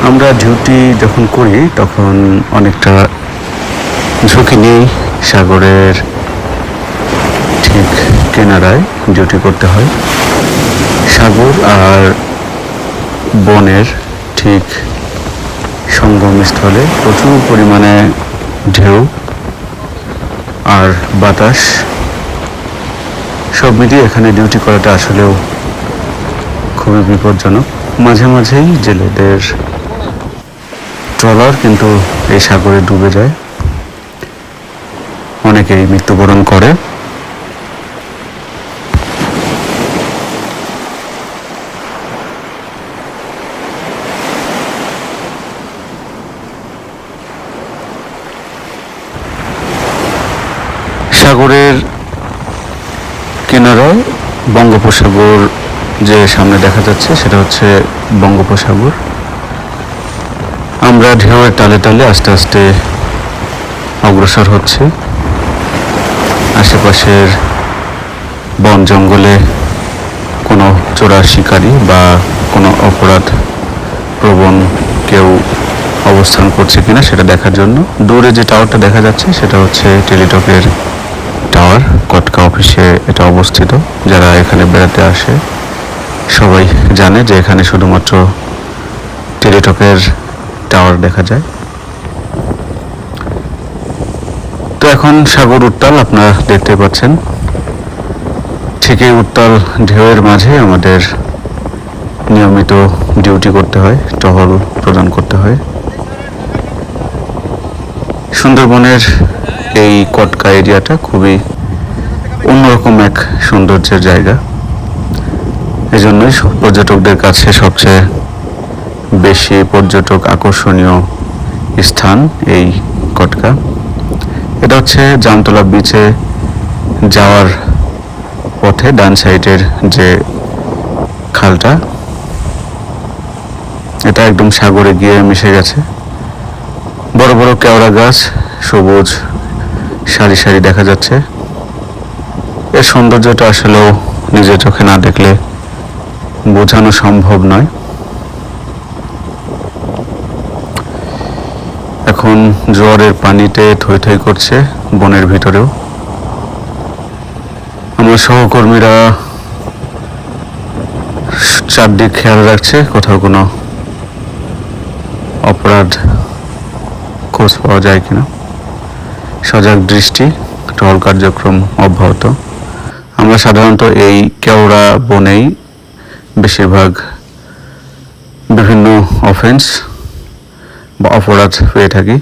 আমরা ডিউটি যখন করি তখন অনেকটা ঝুঁকি নিয়েই সাগরের ঠিক কিনারায় ডিউটি করতে হয়। সাগর আর বনের ঠিক সঙ্গমস্থলে প্রচুর পরিমাণে ঢেউ আর বাতাস সব মিলিয়ে এখানে ডিউটি করাটা আসলেও খুবই বিপজ্জনক। মাঝে মাঝেই জেলেদের ট্রলার কিন্তু এই সাগরে ডুবে যায়, অনেকেই মৃত্যুবরণ করে। সাগরের কিনারায় বঙ্গোপসাগর যে সামনে দেখা যাচ্ছে সেটা হচ্ছে বঙ্গোপসাগর। আমরা ঢেউয়ের তালে তালে আস্তে আস্তে অগ্রসর হচ্ছে। আশেপাশের বন জঙ্গলে কোনো চোরা শিকারী বা কোনো অপরাধ প্রবণ কেউ অবস্থান করছে কিনা সেটা দেখার জন্য দূরে যে টাওয়ারটা দেখা যাচ্ছে সেটা হচ্ছে টেলিটকের টাওয়ার। কটকা অফিসে এটা অবস্থিত। যারা এখানে বেড়াতে আসে সবাই জানে যে এখানে শুধুমাত্র টেলিটকের টাওয়ার দেখা যায়। তো এখন সাগর উত্তাল আপনারা দেখতে পাচ্ছেন। ঠিক এই উত্তাল ঢেউয়ের মাঝে আমাদের নিয়মিত ডিউটি করতে হয়, টহল প্রদান করতে হয়। সুন্দরবনের এই কটকা এরিয়াটা খুবই অন্যরকম এক সৌন্দর্যের জায়গা। এজন্যই পর্যটকদের কাছে সবচেয়ে বেশি পর্যটক আকর্ষণীয় স্থান এই কটকা। এটা হচ্ছে জামতলা বিচে যাওয়ার পথে ডান সাইডের যে খালটা, এটা একদম সাগরে গিয়ে মিশে গেছে। বড় বড় কেওড়া গাছ সবুজ সারি সারি দেখা যাচ্ছে। এর সৌন্দর্যটা আসলেও নিজের চোখে না দেখলে বোঝানো সম্ভব নয়। এখন জোয়ারের পানিতে থই থই করছে বনের ভিতরেও। আমার সহকর্মীরা চারদিক খেয়াল রাখছে কোথাও কোনো অপরাধ খোঁজ পাওয়া যায় কিনা। সজাগ দৃষ্টি, টহল কার্যক্রম অব্যাহত। আমরা সাধারণত এই কেওড়া বনেই বেশিরভাগ বিভিন্ন অফেন্স বা অপরাধ পেয়ে থাকি,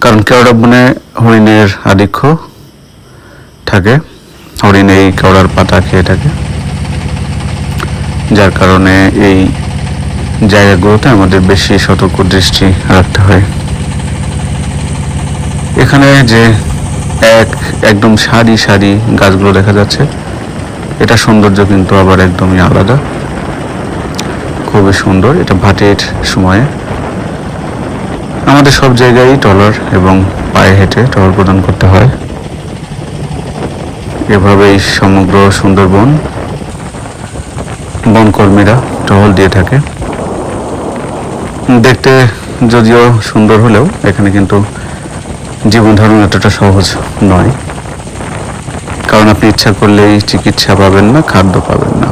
কারণ কেওড়া বনে হরিণের আধিক্য থাকে। হরিণ এই কেওড়ার পাতা খেয়ে থাকে, যার কারণে এই জায়গাগুলোতে আমাদের বেশি সতর্ক দৃষ্টি রাখতে হয়। এখানে যে একদম সারি সারি গাছগুলো দেখা যাচ্ছে, এটা সৌন্দর্য কিন্তু আবার একদমই আলাদা, খুবই সুন্দর। এটা ভাটির সময়ে আমাদের সব জায়গায় ট্রলার এবং পায়ে হেঁটে টহল প্রদান করতে হয়। এভাবেই সমগ্র সুন্দরবন বনকর্মীরা টহল দিয়ে থাকে। দেখতে যদিও সুন্দর হলেও এখানে কিন্তু জীবন ধারণ এতটা সহজ নয়, কারণ আপনি ইচ্ছা করলেই চিকিৎসা পাবেন না, খাদ্য পাবেন না।